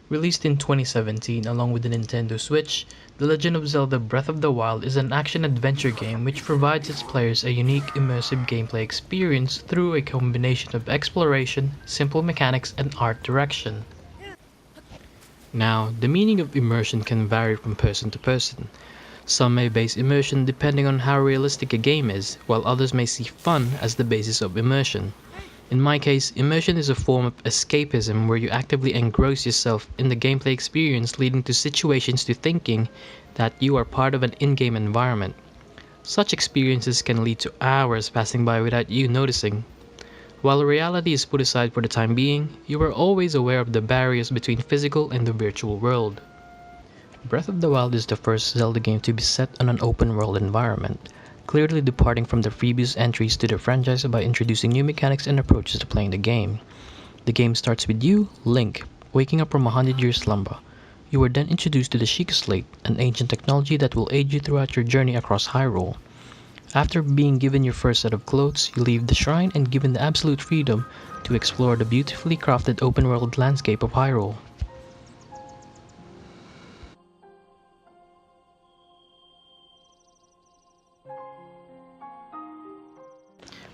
Released in 2017 along with the Nintendo Switch, The Legend of Zelda Breath of the Wild is an action-adventure game which provides its players a unique immersive gameplay experience through a combination of exploration, simple mechanics, and art direction. Now, the meaning of immersion can vary from person to person. Some may base immersion depending on how realistic a game is, while others may see fun as the basis of immersion. In my case, immersion is a form of escapism where you actively engross yourself in the gameplay experience, leading to situations to thinking that you are part of an in-game environment. Such experiences can lead to hours passing by without you noticing. While reality is put aside for the time being, you are always aware of the barriers between physical and the virtual world. Breath of the Wild is the first Zelda game to be set on an open-world environment, clearly departing from the previous entries to the franchise by introducing new mechanics and approaches to playing the game. The game starts with you, Link, waking up from a 100-year slumber. You are then introduced to the Sheikah Slate, an ancient technology that will aid you throughout your journey across Hyrule. After being given your first set of clothes, you leave the shrine and given the absolute freedom to explore the beautifully crafted open-world landscape of Hyrule.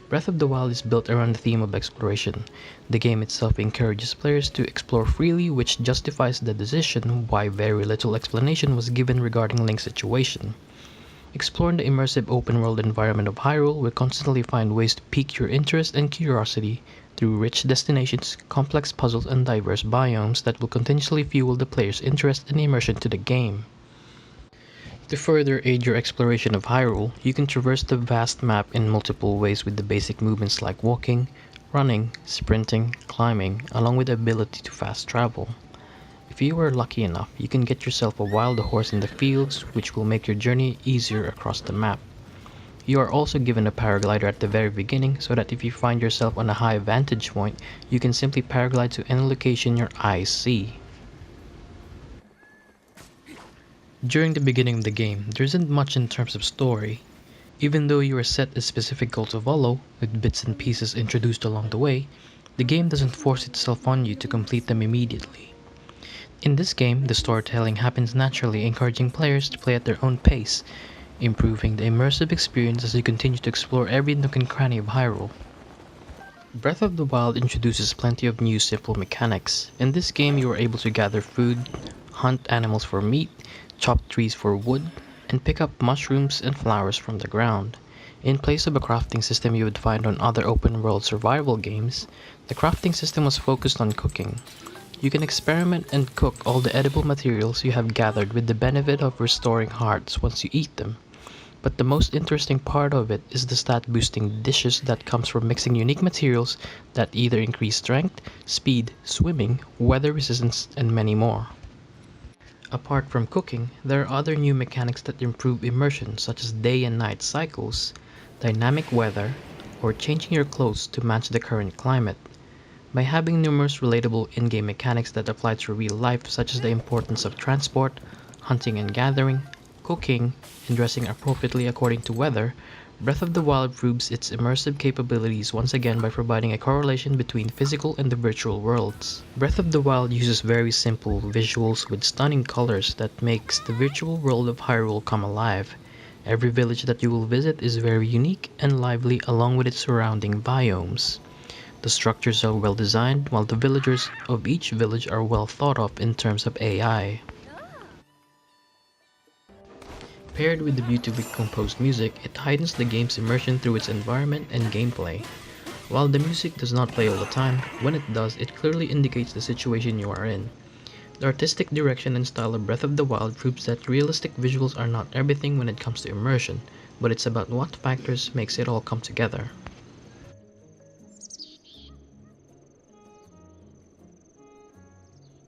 Breath of the Wild is built around the theme of exploration. The game itself encourages players to explore freely, which justifies the decision why very little explanation was given regarding Link's situation. Exploring the immersive open-world environment of Hyrule will constantly find ways to pique your interest and curiosity through rich destinations, complex puzzles, and diverse biomes that will continuously fuel the player's interest and immersion to the game. To further aid your exploration of Hyrule, you can traverse the vast map in multiple ways with the basic movements like walking, running, sprinting, climbing, along with the ability to fast travel. If you are lucky enough, you can get yourself a wild horse in the fields, which will make your journey easier across the map. You are also given a paraglider at the very beginning, so that if you find yourself on a high vantage point, you can simply paraglide to any location your eyes see. During the beginning of the game, there isn't much in terms of story. Even though you are set a specific goal to follow, with bits and pieces introduced along the way, the game doesn't force itself on you to complete them immediately. In this game, the storytelling happens naturally, encouraging players to play at their own pace, improving the immersive experience as you continue to explore every nook and cranny of Hyrule. Breath of the Wild introduces plenty of new simple mechanics. In this game, you are able to gather food, hunt animals for meat, chop trees for wood, and pick up mushrooms and flowers from the ground. In place of a crafting system you would find on other open-world survival games, the crafting system was focused on cooking. You can experiment and cook all the edible materials you have gathered with the benefit of restoring hearts once you eat them. But the most interesting part of it is the stat-boosting dishes that comes from mixing unique materials that either increase strength, speed, swimming, weather resistance, and many more. Apart from cooking, there are other new mechanics that improve immersion, such as day and night cycles, dynamic weather, or changing your clothes to match the current climate. By having numerous relatable in-game mechanics that apply to real life, such as the importance of transport, hunting and gathering, cooking, and dressing appropriately according to weather, Breath of the Wild proves its immersive capabilities once again by providing a correlation between physical and the virtual worlds. Breath of the Wild uses very simple visuals with stunning colors that makes the virtual world of Hyrule come alive. Every village that you will visit is very unique and lively along with its surrounding biomes. The structures are well designed, while the villagers of each village are well thought of in terms of AI. Paired with the beautifully composed music, it heightens the game's immersion through its environment and gameplay. While the music does not play all the time, when it does, it clearly indicates the situation you are in. The artistic direction and style of Breath of the Wild proves that realistic visuals are not everything when it comes to immersion, but it's about what factors makes it all come together.